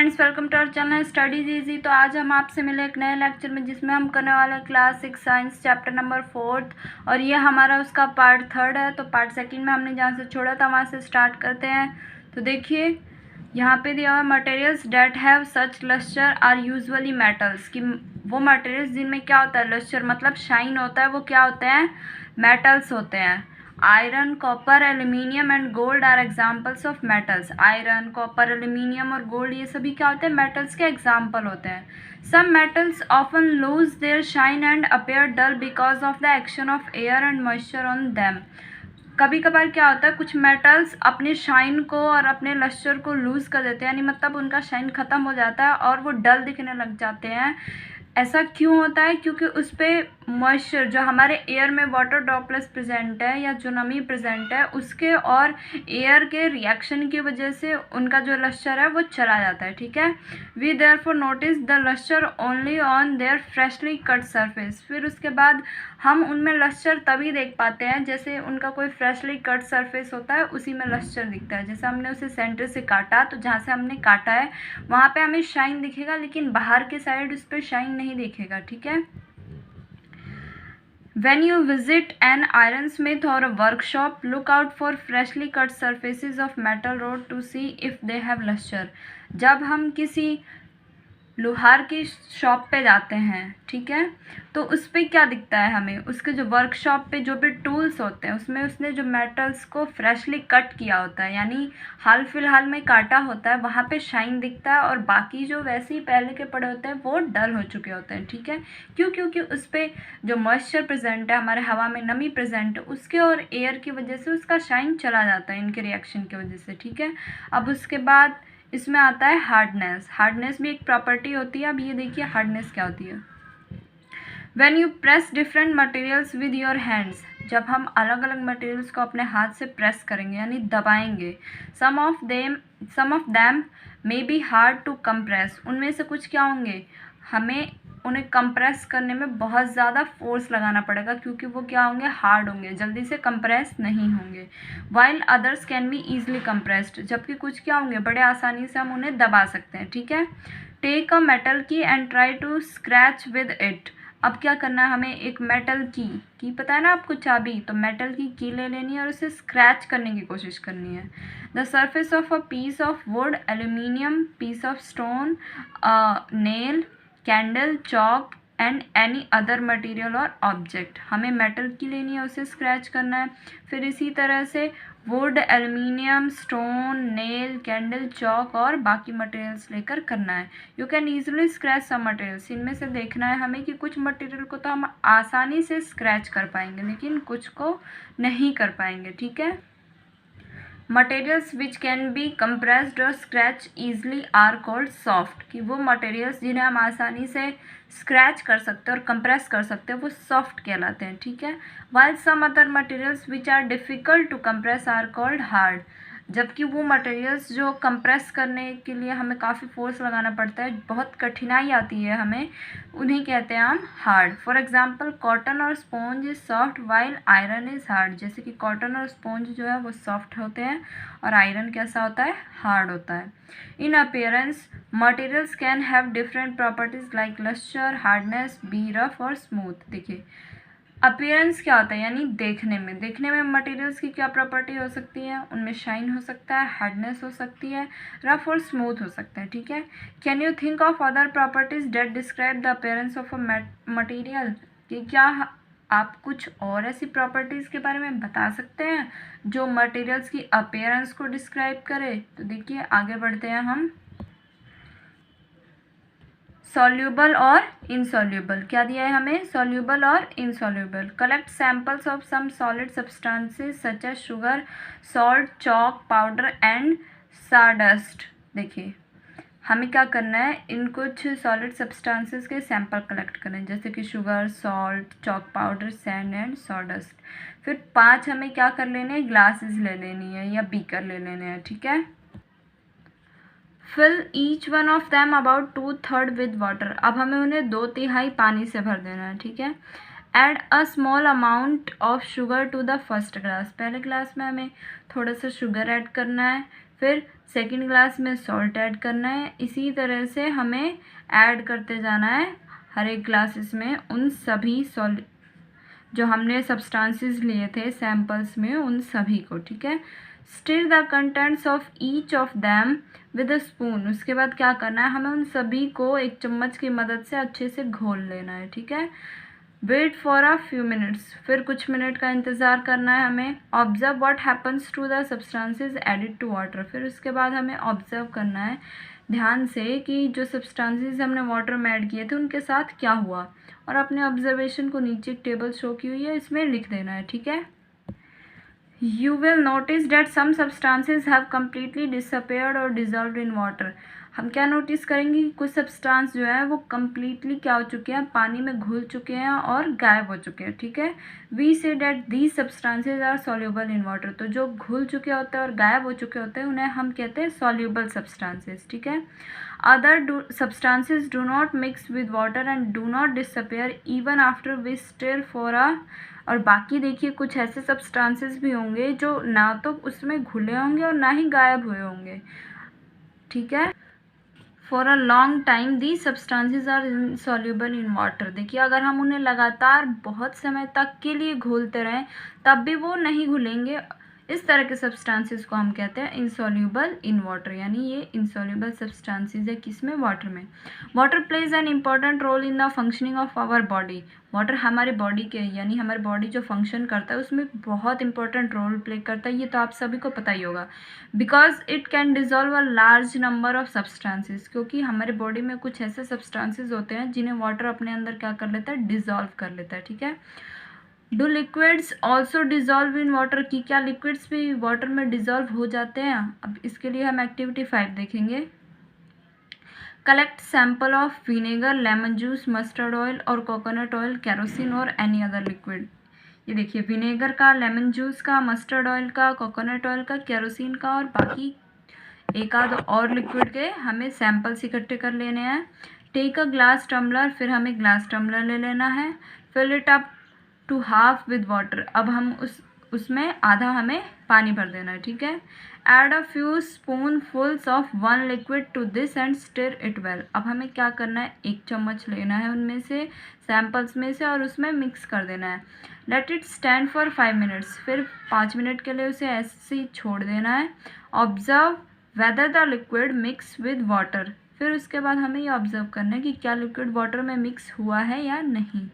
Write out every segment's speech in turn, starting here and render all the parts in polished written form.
Friends, welcome to our channel studies easy. तो आज हम आपसे मिले एक नए लेक्चर में, जिसमें हम करने वाले हैं क्लास 6 साइंस चैप्टर नंबर 4 और ये हमारा उसका पार्ट 3 है। तो पार्ट 2 में हमने जहाँ से छोड़ा था वहाँ से स्टार्ट करते हैं। तो देखिए यहाँ पे दिया हुआ materials that have such lustre are usually metals, कि वो मटेरियल्स जिनमें क्या होता है, लस्टर मतलब शाइन होता है, वो क्या होते हैं, मेटल्स होते हैं। Iron, copper, aluminium and gold are examples of metals. Iron, copper, aluminium और गोल्ड ये सभी क्या होते हैं, मेटल्स के एग्जाम्पल होते हैं। Some metals often lose their shine and appear dull because of the action of air and moisture on them. कभी कभार क्या होता है, कुछ मेटल्स अपने शाइन को और अपने लस्टर को लूज़ कर देते हैं, यानी मतलब उनका शाइन ख़त्म हो जाता है और वो डल दिखने लग जाते हैं। ऐसा क्यों होता है? क्योंकि उस पर मॉइस्चर, जो हमारे एयर में वाटर ड्रॉपलेट्स प्रेजेंट है या जो नमी प्रेजेंट है, उसके और एयर के रिएक्शन की वजह से उनका जो लस्टर है वो चला जाता है। ठीक है, we therefore notice the lustre only on their freshly cut surface. फिर उसके बाद हम उनमें लस्टर तभी देख पाते हैं जैसे उनका कोई फ्रेशली कट सरफेस होता है, उसी में लस्टर दिखता है। जैसे हमने उसे सेंटर से काटा, तो जहाँ से हमने काटा है वहाँ पे हमें शाइन दिखेगा, लेकिन बाहर के साइड उस पर शाइन नहीं दिखेगा। ठीक है, When you visit an ironsmith or a workshop, look out for freshly cut surfaces of metal rod to see if they have luster. जब हम किसी लोहार की शॉप पे जाते हैं, ठीक है, तो उस पर क्या दिखता है हमें, उसके जो वर्कशॉप पे जो भी टूल्स होते हैं उसमें उसने जो मेटल्स को फ्रेशली कट किया होता है, यानी हाल फिलहाल में काटा होता है, वहाँ पे शाइन दिखता है, और बाकी जो वैसे ही पहले के पड़े होते हैं वो डल हो चुके होते हैं। ठीक है, क्यों? क्योंकि उस पर जो मॉइस्चर प्रेजेंट है, हमारे हवा में नमी प्रेजेंट है, उसके और एयर की वजह से उसका शाइन चला जाता है, इनके रिएक्शन की वजह से। ठीक है, अब उसके बाद इसमें आता है हार्डनेस। हार्डनेस भी एक प्रॉपर्टी होती है। अब ये देखिए हार्डनेस क्या होती है। When you press different materials with your hands, जब हम अलग अलग मटेरियल्स को अपने हाथ से प्रेस करेंगे यानी दबाएंगे, some of them may be hard to compress, उनमें से कुछ क्या होंगे, हमें उन्हें कंप्रेस करने में बहुत ज़्यादा फोर्स लगाना पड़ेगा, क्योंकि वो क्या होंगे, हार्ड होंगे, जल्दी से कंप्रेस नहीं होंगे। While others can be easily compressed, जबकि कुछ क्या होंगे, बड़े आसानी से हम उन्हें दबा सकते हैं। ठीक है, take a metal key and try to scratch with it. अब क्या करना है, हमें एक मेटल की पता है ना आपको, चाबी, तो मेटल की ले लेनी है और उसे स्क्रैच करने की कोशिश करनी है। The surface of a piece of wood, aluminium, piece of stone, nail, candle, chalk and any other material और ऑब्जेक्ट। हमें मेटल की लेनी है, उसे स्क्रैच करना है। फिर इसी तरह से wood, aluminium, stone, nail, candle, chalk और बाकी मटेरियल्स लेकर करना है। You can easily scratch some materials, इनमें से देखना है हमें कि कुछ मटेरियल को तो हम आसानी से स्क्रैच कर पाएंगे, लेकिन कुछ को नहीं कर पाएंगे। ठीक है, materials which can be compressed और scratch easily are called soft, कि वो मटेरियल्स जिन्हें हम आसानी से स्क्रैच कर सकते हैं और कंप्रेस कर सकते हैं वो सॉफ्ट कहलाते हैं। ठीक है, while some other materials which are difficult to compress are called hard, जबकि वो मटेरियल्स जो कंप्रेस करने के लिए हमें काफ़ी फोर्स लगाना पड़ता है, बहुत कठिनाई आती है हमें, उन्हें कहते हैं हम हार्ड। फॉर एग्जांपल कॉटन और sponge is soft while iron is hard, जैसे कि कॉटन और स्पॉन्ज जो है वो सॉफ्ट होते हैं और आयरन कैसा होता है, हार्ड होता है। In appearance materials can have different properties like lustre, hardness, be rough और स्मूथ। देखिए अपीयरेंस क्या होता है, यानी देखने में मटेरियल्स की क्या प्रॉपर्टी हो सकती है, उनमें शाइन हो सकता है, हार्डनेस हो सकती है, रफ और स्मूथ हो सकता है। ठीक है, can you think of other properties that describe the appearance of a material, कि क्या आप कुछ और ऐसी प्रॉपर्टीज़ के बारे में बता सकते हैं जो मटेरियल्स की अपीयरेंस को डिस्क्राइब करे। तो देखिए आगे बढ़ते हैं हम। सॉल्यूबल और इनसॉल्यूबल, क्या दिया है हमें, सॉल्यूबल और insoluble. Collect samples of some solid substances such as sugar, salt, chalk, powder and sawdust. देखिए हमें क्या करना है, इन कुछ सॉलिड सब्सटेंसेस के सैंपल कलेक्ट करने हैं, जैसे कि sugar, salt, chalk powder, sand and sawdust. फिर 5 हमें क्या कर लेने हैं, ग्लासेस ले लेनी है या बीकर ले लेने हैं। ठीक है, fill each one of them about 2/3 with water. अब हमें उन्हें 2/3 पानी से भर देना है। ठीक है, add a small amount of sugar to the first glass. पहले ग्लास में हमें थोड़ा सा शुगर ऐड करना है। फिर सेकंड ग्लास में सॉल्ट ऐड करना है। इसी तरह से हमें ऐड करते जाना है हर एक ग्लासेस में उन सभी जो हमने सब्सटेंसेस लिए थे सैम्पल्स में, उन सभी को, ठीक है। Stir the contents of each of them with a spoon. उसके बाद क्या करना है, हमें उन सभी को एक चम्मच की मदद से अच्छे से घोल लेना है, ठीक है। Wait for a few minutes. फिर कुछ मिनट का इंतज़ार करना है हमें। Observe what happens to the substances added to water. फिर उसके बाद हमें ऑब्जर्व करना है ध्यान से कि जो सब्सटेंसेस हमने वाटर में ऐड किए थे उनके साथ क्या हुआ, और अपने ऑब्जर्वेशन को नीचे एक टेबल शो की हुई है इसमें लिख देना है, ठीक है। You will notice that some substances have completely disappeared or dissolved in water. हम क्या नोटिस करेंगे कि कुछ सब्सटेंस जो है वो कम्प्लीटली क्या हो चुके हैं, पानी में घुल चुके हैं और गायब हो चुके हैं, ठीक है। We see that these substances are soluble in water. तो जो घुल चुके होते हैं और गायब हो चुके होते हैं उन्हें हम कहते हैं सॉल्यूबल सब्सटेंसेज, ठीक है। Other substances do not mix with water and do not disappear even after we stir for a. और बाकी देखिए कुछ ऐसे सब्सटेंसेस भी होंगे जो ना तो उसमें घुले होंगे और ना ही गायब हुए होंगे, ठीक है। For a long time the substances are insoluble in water. देखिए अगर हम उन्हें लगातार बहुत समय तक के लिए घोलते रहें तब भी वो नहीं घुलेंगे। इस तरह के सब्सटेंसेस को हम कहते हैं इनसॉल्यूबल इन वाटर, यानी ये इनसॉल्यूबल सब्सटेंसेस है किसमें, वाटर में। Water plays an important role in the functioning of our body. Water हमारे बॉडी के यानी हमारे बॉडी जो फंक्शन करता है उसमें बहुत इंपॉर्टेंट रोल प्ले करता है, ये तो आप सभी को पता ही होगा। Because it can dissolve a large number of substances. क्योंकि हमारे बॉडी में कुछ ऐसे सब्सटेंसेस होते हैं जिन्हें वाटर अपने अंदर क्या कर लेता है, डिजॉल्व कर लेता है, ठीक है। Do liquids also dissolve in water. की क्या लिक्विड्स भी वाटर में डिजॉल्व हो जाते हैं। अब इसके लिए हम एक्टिविटी 5 देखेंगे। Collect sample of vinegar, lemon juice, mustard oil और कोकोनट ऑयल, केरोसिन और एनी अदर लिक्विड। ये देखिए विनेगर का, लेमन जूस का, मस्टर्ड ऑयल का, कोकोनट ऑयल का, केरोसिन का और बाकी एक आध और लिक्विड के हमें सैंपल्स इकट्ठे कर लेने हैं। Take a glass tumbler. फिर हमें ग्लास टम्बलर ले लेना है। Fill it up to half with water. अब हम उसमें आधा हमें पानी भर देना है, ठीक है। Add a few spoonfuls of one liquid to this and stir it well. अब हमें क्या करना है, एक चम्मच लेना है उनमें से सैम्पल्स में से और उसमें मिक्स कर देना है। Let it stand for 5 minutes. फिर 5 मिनट के लिए उसे ऐसे ही छोड़ देना है। Observe whether the liquid mix with water. फिर उसके बाद हमें ये ऑब्जर्व करना है कि क्या लिक्विड वाटर में मिक्स हुआ है या नहीं।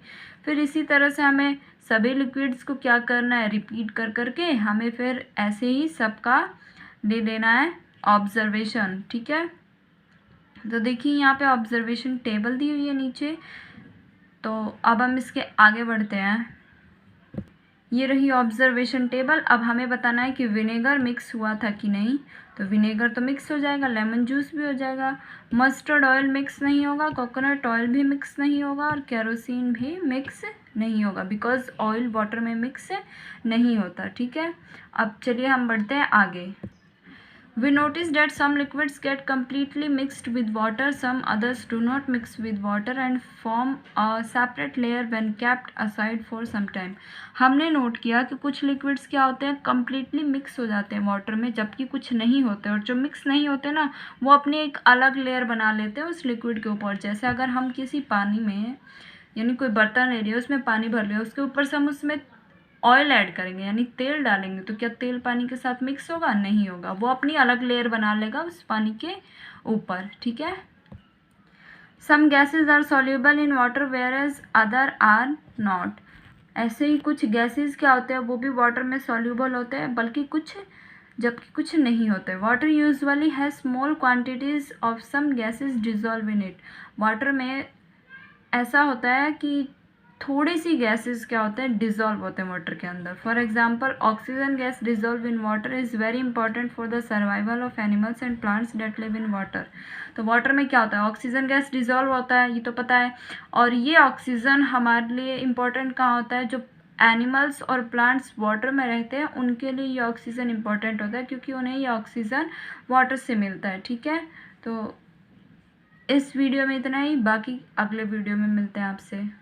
फिर इसी तरह से हमें सभी लिक्विड्स को क्या करना है, रिपीट कर करके हमें फिर ऐसे ही सबका ले लेना है ऑब्जर्वेशन, ठीक है। तो देखिए यहाँ पे ऑब्जर्वेशन टेबल दी हुई है नीचे। तो अब हम इसके आगे बढ़ते हैं। ये रही ऑब्जर्वेशन टेबल। अब हमें बताना है कि विनेगर मिक्स हुआ था कि नहीं। तो विनेगर तो मिक्स हो जाएगा, लेमन जूस भी हो जाएगा, मस्टर्ड ऑयल मिक्स नहीं होगा, कोकोनट ऑयल भी मिक्स नहीं होगा और केरोसिन भी मिक्स नहीं होगा, बिकॉज ऑयल वाटर में मिक्स नहीं होता, ठीक है। अब चलिए हम बढ़ते हैं आगे। We notice that some liquids get completely mixed with water, some others do not mix with water and form a separate layer when kept aside for some time. हमने नोट किया कि कुछ लिक्विड्स क्या होते हैं, कम्प्लीटली मिक्स हो जाते हैं वाटर में, जबकि कुछ नहीं होते, और जो मिक्स नहीं होते ना वो अपनी एक अलग लेयर बना लेते हैं उस लिक्विड के ऊपर। जैसे अगर हम किसी पानी में यानी कोई बर्तन ले लिया, उसमें पानी भर लिया, उसके ऊपर से हम उसमें ऑयल ऐड करेंगे यानी तेल डालेंगे, तो क्या तेल पानी के साथ मिक्स होगा, नहीं होगा, वो अपनी अलग लेयर बना लेगा उस पानी के ऊपर, ठीक है। Some gases are soluble in water whereas other are not. ऐसे ही कुछ गैसेज क्या होते हैं, वो भी वाटर में सॉल्यूबल होते हैं जबकि कुछ नहीं होते। Water usually has small quantities of some gases dissolve in it. Water में ऐसा होता है कि थोड़ी सी गैसेस क्या होते हैं, डिजॉल्व होते हैं वाटर के अंदर। For example oxygen gas dissolve in water is very important for the survival of animals and plants that live in water. तो वाटर में क्या होता है, ऑक्सीजन गैस डिजॉल्व होता है, ये तो पता है। और ये ऑक्सीजन हमारे लिए इम्पॉर्टेंट कहाँ होता है, जो एनिमल्स और प्लांट्स वाटर में रहते हैं उनके लिए ये ऑक्सीजन इम्पॉर्टेंट होता है, क्योंकि उन्हें ये ऑक्सीजन वाटर से मिलता है, ठीक है। तो इस वीडियो में इतना ही, बाकी अगले वीडियो में मिलते हैं आपसे।